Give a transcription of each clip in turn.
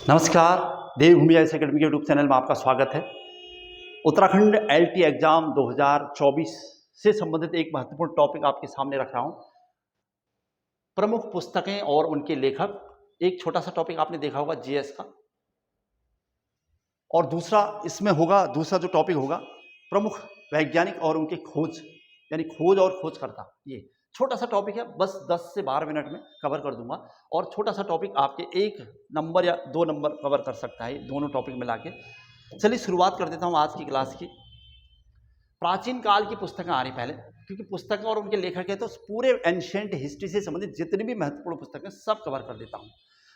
नमस्कार, देवभूमि IAS academy के YouTube channel में आपका स्वागत है। उत्तराखंड एलटी एग्जाम 2024 से संबंधित एक महत्वपूर्ण टॉपिक आपके सामने रख रहा हूं। प्रमुख पुस्तकें और उनके लेखक। एक छोटा सा टॉपिक आपने देखा होगा जीएस का, और दूसरा जो टॉपिक होगा प्रमुख वैज्ञानिक और उनके खोज, यानी खोज और खोजकर्ता। ये छोटा सा टॉपिक है, बस 10 से 12 मिनट में कवर कर दूंगा। और छोटा सा टॉपिक आपके 1 नंबर या 2 नंबर कवर कर सकता है, दोनों टॉपिक मिला के। चलिए शुरुआत कर देता हूं आज की क्लास की। प्राचीन काल की पुस्तकें आ रही पहले, क्योंकि पुस्तकें और उनके लेखक है तो पूरे एंशिएंट हिस्ट्री से संबंधित जितनी भी महत्वपूर्ण पुस्तकें सब कवर कर देता हूँ।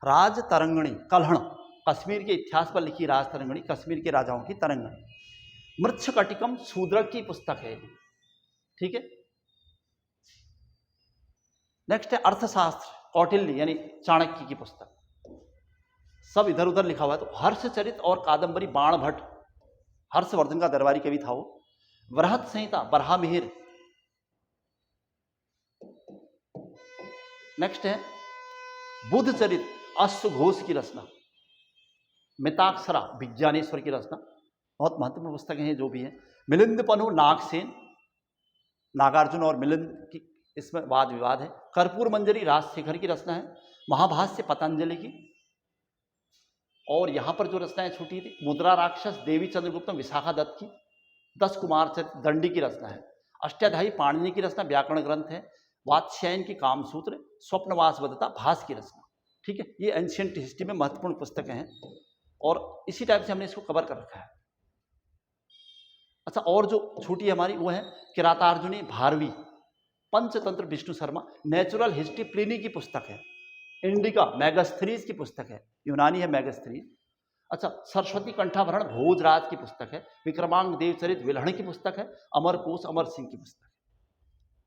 राज तरंगणी कल्हण, कश्मीर के इतिहास पर लिखी राज तरंगणी, कश्मीर के राजाओं की तरंगणी। मृच्छकटिकम शूद्रक की पुस्तक है, ठीक है। नेक्स्ट है अर्थशास्त्र, कौटिल्य यानी चाणक्य की पुस्तक। सब इधर उधर लिखा हुआ है। तो हर्षचरित और कादंबरी बाणभट्ट, हर्षवर्धन का दरबारी कवि था वो। वृहत संहिता बरहामिहिर। नेक्स्ट है बुद्धचरित, अश्वघोष की रचना। मिताक्षरा, विज्ञानेश्वर की रचना। बहुत महत्वपूर्ण पुस्तकें हैं जो भी हैं। मिलिंद पनु, नागसेन, नागार्जुन और मिलिंद की इसमें वाद विवाद है। कर्पूर मंजरी राजशेखर की रचना है। महाभाष्य पतंजलि की। और यहां पर जो रचनाएं छूटी थी, मुद्रा राक्षस देवी चंद्रगुप्तम विशाखा दत्त की। 10 कुमार दंडी की रचना है। अष्टाध्यायी पाणिनि की रचना, व्याकरण ग्रंथ है। वात्स्यायन की कामसूत्र, स्वप्नवासवदता भास की रचना, ठीक है। ये एंशिएंट हिस्ट्री में महत्वपूर्ण पुस्तकें हैं और इसी टाइप से हमने इसको कवर कर रखा है। अच्छा, और जो छूटी है हमारी वो है Kiratarjuni Bharavi, Panchatantra Vishnu Sharma. Natural history Pliny की पुस्तक है। इंडिका मैगस्थनीज की पुस्तक है, यूनानी है मैगस्थनीज। अच्छा, सरस्वती कंठाभरण भोजराज की पुस्तक है। विक्रमांक देवचरित विल्हण की पुस्तक है। अमरकोश अमर सिंह की पुस्तक है।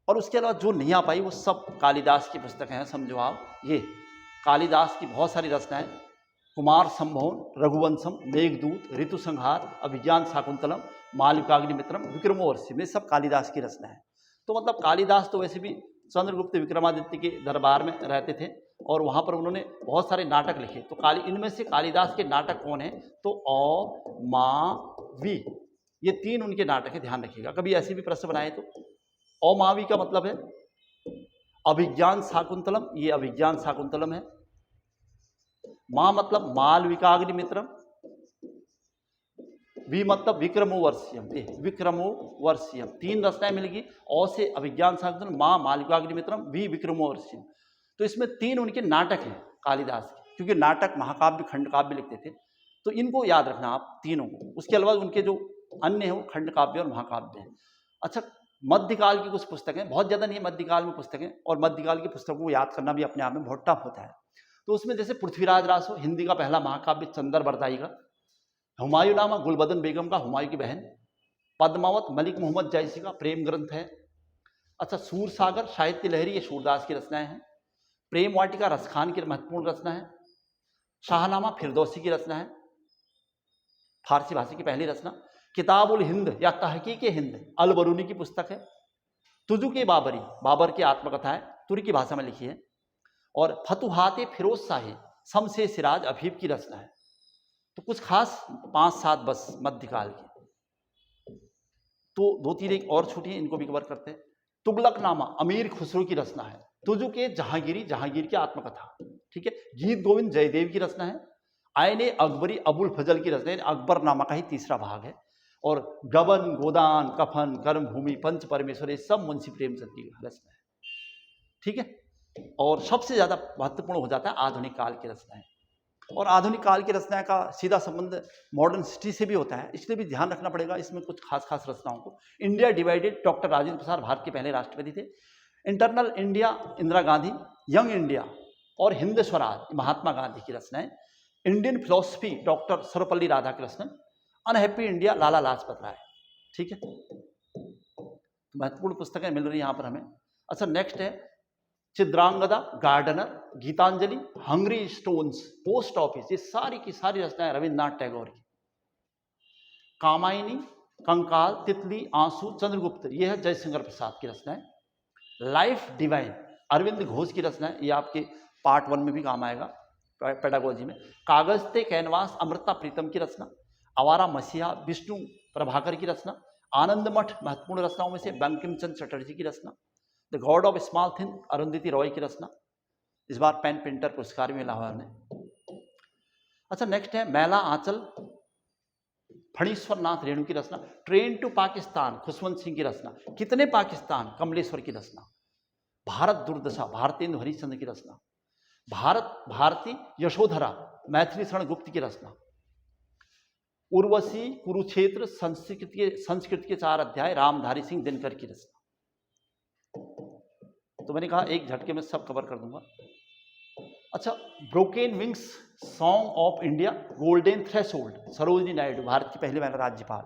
और उसके अलावा जो नहीं आ पाई वो सब कालिदास की पुस्तकें हैं, समझो आप। ये कालिदास की बहुत सारी रचनाएं, कुमार संभवन, रघुवंशम, मेघदूत, ऋतु संहार, अभिज्ञान शाकुंतलम, मालविकाग्निमित्रम, विक्रमोर्वशीयम, ये सब कालिदास की रचना है। तो मतलब कालिदास तो वैसे भी चंद्रगुप्त विक्रमादित्य के दरबार में रहते थे और वहाँ पर उन्होंने बहुत सारे नाटक लिखे। तो इनमें से कालिदास के नाटक कौन है? तो अ, मा, वी, ये 3 उनके नाटक है, ध्यान रखिएगा। कभी ऐसे भी प्रश्न बनाए तो अमावी का मतलब है अभिज्ञान शाकुंतलम, ये अभिज्ञान शाकुंतलम है। मां मतलब मालविकाग्निमित्रम, वी मतलब विक्रमोर्वशीयम, विक्रमोर्वशीयम। 3 रचनाएं मिलेगी। औ से अभिज्ञान शाकुंतलम, मां मालविकाग्निमित्रम, वी विक्रमोर्वशीयम। तो इसमें 3 उनके नाटक हैं कालिदास के, क्योंकि नाटक महाकाव्य खंड काव्य लिखते थे। तो इनको याद रखना आप तीनों को। उसके अलावा उनके जो अन्य हैं वो खंड काव्य और महाकाव्य हैं। अच्छा, मध्यकाल की कुछ पुस्तकें, बहुत ज्यादा नहीं है मध्यकाल में पुस्तकें, और मध्यकाल की पुस्तकों को याद करना भी अपने आप में बहुत टफ होता है। तो उसमें जैसे पृथ्वीराज रासो, हिंदी का पहला महाकाव्य चंदर बरदाई का। हुमायूंनामा, गुलबदन बेगम का, हुमायूं की बहन। पद्मावत, मलिक मोहम्मद जैसी का प्रेम ग्रंथ है। अच्छा, सूरसागर साहित्य लहरी, ये सूरदास की रचनाएं हैं। प्रेम वाटिका रसखान की महत्वपूर्ण रचना है। शाहनामा फिरदौसी की रचना है, फारसी भाषा की पहली रचना। किताबुल हिंद या तहकीक हिंद, अल बरूनी की पुस्तक है। तुजुके बाबरी, बाबर की आत्मकथा है, तुर्की भाषा में लिखी है। और फतुहाते फिरोज शाही, शमसे सिराज अफीफ की रचना है। तो कुछ खास 5-7 बस मध्यकाल की। तो 2-3 एक और छूटी है, इनको भी कवर करते हैं। तुगलकनामा अमीर खुसरो की रचना है। तुजुके जहांगीरी, जहांगीर की आत्मकथा, ठीक है। गीत गोविंद जयदेव की रचना है। आयने अकबरी, अबुल फजल की रचना है, अकबरनामा का ही तीसरा भाग है। और गबन, गोदान, कफन, कर्म भूमि, पंच परमेश्वर, ये सब मुंशी प्रेमचंद की रचना है, ठीक है। और सबसे ज्यादा महत्वपूर्ण हो जाता है आधुनिक काल की रचनाएं। और आधुनिक काल की रचनाएं का सीधा संबंध मॉडर्न हिस्ट्री से भी होता है, इसलिए भी ध्यान रखना पड़ेगा इसमें कुछ खास खास रचनाओं को। India divided, doctor Rajendra Prasad Bharat के पहले राष्ट्रपति थे। Internal India, Indira Gandhi. Young India और हिंद स्वराज, महात्मा गांधी की रचनाएं। Indian philosophy, doctor Sarvepalli Radhakrishnan. Unhappy India, Lala Lajpat Rai, ठीक है। महत्वपूर्ण पुस्तकें मिल रही है यहां पर हमें। अच्छा, नेक्स्ट है Chitrangada, gardener, Gitanjali, hungry stones, post office, ये सारी की सारी रचनाएं रविन्द्रनाथ टैगोर की। कामायनी, कंकाल, तितली, आंसू, चंद्रगुप्त, ये है जयशंकर प्रसाद की रचनाएं। लाइफ डिवाइन, अरविंद घोष की रचना है, ये आपके पार्ट 1 में भी काम आएगा। पेडागोजी में। कागज ते कैनवास अमृता प्रीतम की रचना, आवारा मसीहा विष्णु प्रभाकर की रचना, आनंद मठ महत्वपूर्ण रचनाओं में से बंकिम चंद्र चटर्जी की रचना, the god of small thing Arundhati Roy की रचना, इस बार पेन पेंटर पुरस्कार मिला हुआ उन्हें। अच्छा नेक्स्ट है मैला आंचल फणीश्वर नाथ रेणु की रचना, ट्रेन टू पाकिस्तान खुशवंत सिंह की रचना, कितने पाकिस्तान कमलेश्वर की रचना, भारत दुर्दशा भारतेंदु हरिश्चंद्र की रचना, भारत भारती यशोधरा मैथिली शरण गुप्त की रचना, उर्वशी कुरुक्षेत्र संस्कृत के 4 अध्याय रामधारी सिंह दिनकर की रचना। तो मैंने कहा एक झटके में सब कवर कर दूंगा। अच्छा broken wings song of India golden threshold Sarojini Naidu Bharat की पहली महिला राज्यपाल,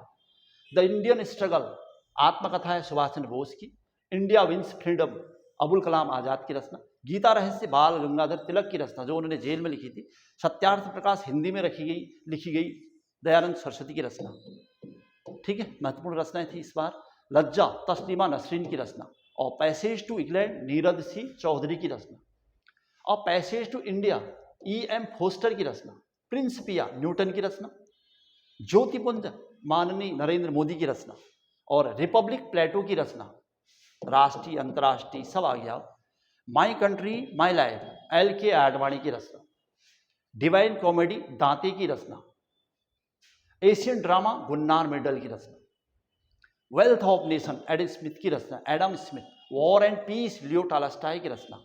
द इंडियन स्ट्रगल आत्मकथा है सुभाष चंद्र बोस की, India wins freedom Abul Kalam Azad की रचना, गीता रहस्य बाल गंगाधर तिलक की रचना जो उन्होंने जेल में लिखी थी, सत्यार्थ प्रकाश हिंदी में लिखी गई दयानंद सरस्वती की रचना। ठीक है, महत्वपूर्ण रचनाएं थी इस बार। लज्जा तस्लीमा नसरीन की रचना, और passage to England Neerad Singh Chaudhary की रचना, और passage to India E.M. Poster की रचना, प्रिंसिपिया न्यूटन की रचना, ज्योतिपुंज माननीय नरेंद्र मोदी की रचना, और रिपब्लिक प्लेटो की रचना, राष्ट्रीय अंतर्राष्ट्रीय सब आ गया। My country my life L.K. Advani की रचना, डिवाइन कॉमेडी दांते की रचना, एशियन ड्रामा गुन्नार मेडल की रचना, wealth of nation Adam Smith की रचना, Adam Smith, war and peace Leo Tolstoy की रचना,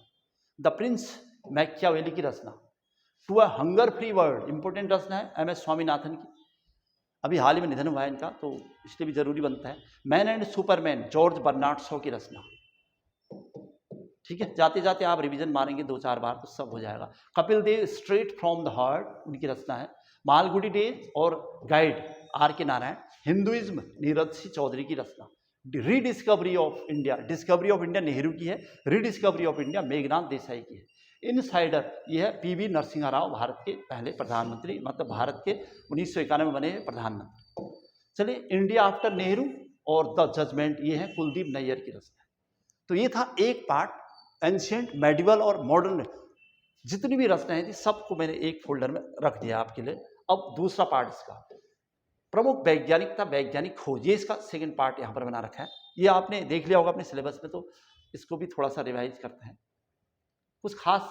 द प्रिंस मैकियावेली की रचना, to a hunger free world important रचना है M.S. स्वामीनाथन की, अभी हाल ही में निधन हुआ है इनका तो इसलिए भी जरूरी बनता है। Man and superman George Bernard Shaw की रचना। ठीक है, जाते जाते आप रिवीजन मारेंगे 2-4 बार तो सब हो जाएगा। Kapil Dev straight from the heart उनकी रचना है, मालगुडी डेज और guide R.K. Narayan, Hinduism Neeraj Singh Chaudhary की रचना, rediscovery of India discovery of India Nehru की है, rediscovery of India Meghnad Desai की है, इनसाइडर ये है PV नरसिम्हा राव भारत के पहले प्रधानमंत्री, मतलब भारत के 1991 में बने प्रधानमंत्री। चलिए इंडिया आफ्टर नेहरू और द जजमेंट ये है कुलदीप नैयर की रचना। तो ये था एक पार्ट एंशिएंट मेडिवल और मॉडर्न, जितनी भी रचनाएं थी सबको मैंने एक फोल्डर में रख दिया आपके लिए। अब दूसरा पार्ट इसका प्रमुख वैज्ञानिकता वैज्ञानिक खोज, ये इसका सेकंड पार्ट यहाँ पर बना रखा है। ये आपने देख लिया होगा अपने सिलेबस में, तो इसको भी थोड़ा सा रिवाइज करते हैं। कुछ खास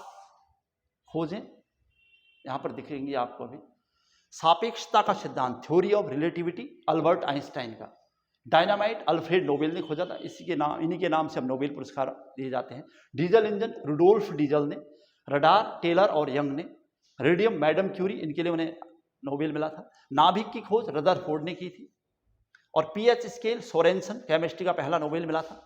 खोजें यहाँ पर दिखेंगी आपको। अभी सापेक्षता का सिद्धांत theory of relativity Albert Einstein का, डायनामाइट अल्फ्रेड नोबेल ने खोजा था, इन्हीं के नाम से अब नोबेल पुरस्कार दिए जाते हैं। डीजल इंजन रुडोल्फ डीजल ने, रडार टेलर और यंग ने, रेडियम मैडम क्यूरी, इनके लिए उन्हें नोबेल मिला था। नाभिक की खोज रदरफोर्ड ने की थी, और पीएच स्केल सोरेनसन केमिस्ट्री का पहला नोबेल मिला था।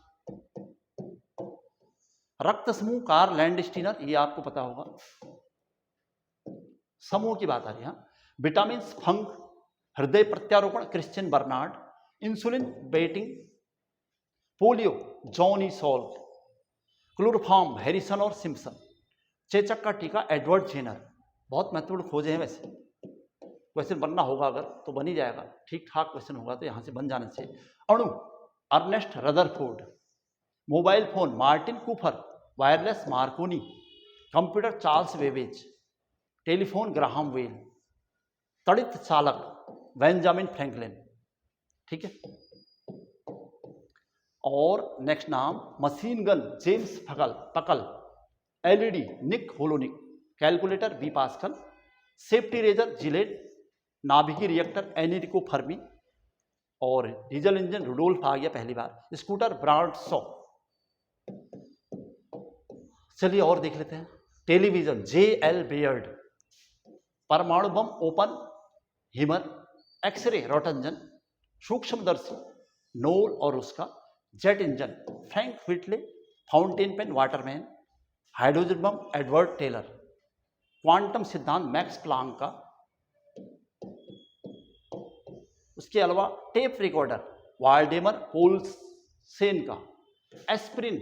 रक्त समूह कार्ल लैंडस्टीनर, ये आपको पता होगा, समूह की बात आ रही है। विटामिन फंग हृदय प्रत्यारोपण Christian Barnard, insulin Banting polio John E सॉल्ट, क्लोरोफॉर्म हैरिसन और सिम्पसन, चेचक का टीका एडवर्ड जेनर। बहुत महत्वपूर्ण खोजें हैं। वैसे क्वेश्चन बनना होगा अगर तो बन ही जाएगा, ठीक ठाक क्वेश्चन होगा तो यहाँ से बन जाना चाहिए। अणु Ernest Rutherford, mobile phone Martin Cooper, wireless Marconi, computer Charles Babbage, telephone Graham Bell, तड़ित चालक बेंजामिन फ्रैंकलिन। ठीक है, और नेक्स्ट नाम machine gun James Puckle, LED Nick Holonyak, calculator B Pascal, safety razor Gillette, नाभिकीय रिएक्टर एनरिको फर्मी, और diesel engine Rudolf आ गया पहली बार, स्कूटर ब्रांड शॉ। चलिए और देख लेते हैं। टेलीविजन JL बेयर्ड, परमाणु बम ओपन हिमर, एक्सरे रोटंजन, सूक्ष्मदर्शी नोल और उसका, jet engine Frank Whittle, fountain pen Waterman, hydrogen bomb Edward Teller, quantum सिद्धांत मैक्स प्लांक का, उसके अलावा टेप रिकॉर्डर वाल्डेमर पोलसेन का, aspirin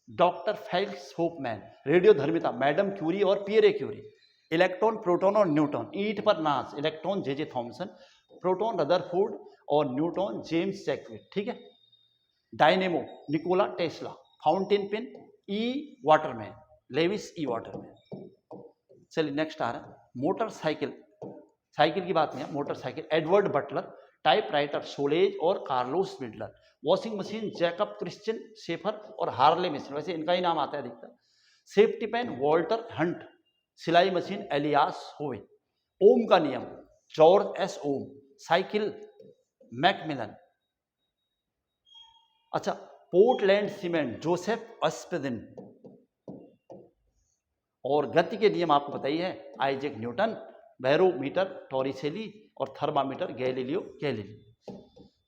doctor Felix Hoffmann, radio धर्मिता मैडम क्यूरी और पियरे क्यूरी, इलेक्ट्रॉन प्रोटॉन और न्यूट्रॉन ईंट पर नाच, electron JJ Thomson, proton Rutherford और न्यूट्रॉन जेम्स चैडविक। ठीक है, dynamo Nikola Tesla, fountain pen E Waterman, Lewis E Waterman. चलिए नेक्स्ट आ रहा है मोटरसाइकिल। साइकिल की बात नहीं है, motorcycle. Edward Butler, typewriter Sholes और Carlos Midler, washing machine Jacob Christian Schaeffer और हार्ले मशीन, वैसे इनका ही नाम आता है अधिकतर। सेफ्टी पेन वॉल्टर हंट, सिलाई मशीन एलियास होवे। ओम का नियम George S Ohm, cycle Macmillan. अच्छा, पोर्टलैंड सीमेंट जोसेफ अस्पेदिन। और गति के नियम आपको बताइए है आइजैक न्यूटन, बैरोमीटर टॉरिसेली और थर्मामीटर गैलीलियो गैलीली।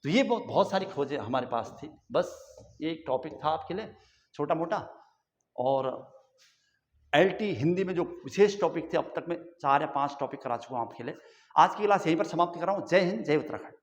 तो ये बहुत सारी खोजें हमारे पास थी। बस ये एक टॉपिक था आपके लिए छोटा मोटा। और एलटी हिंदी में जो विशेष टॉपिक थे अब तक मैं 4 या 5 टॉपिक करा चुका हूँ आपके लिए। आज की क्लास यहीं पर समाप्त कर रहा हूँ। जय हिंद, जय उत्तराखंड।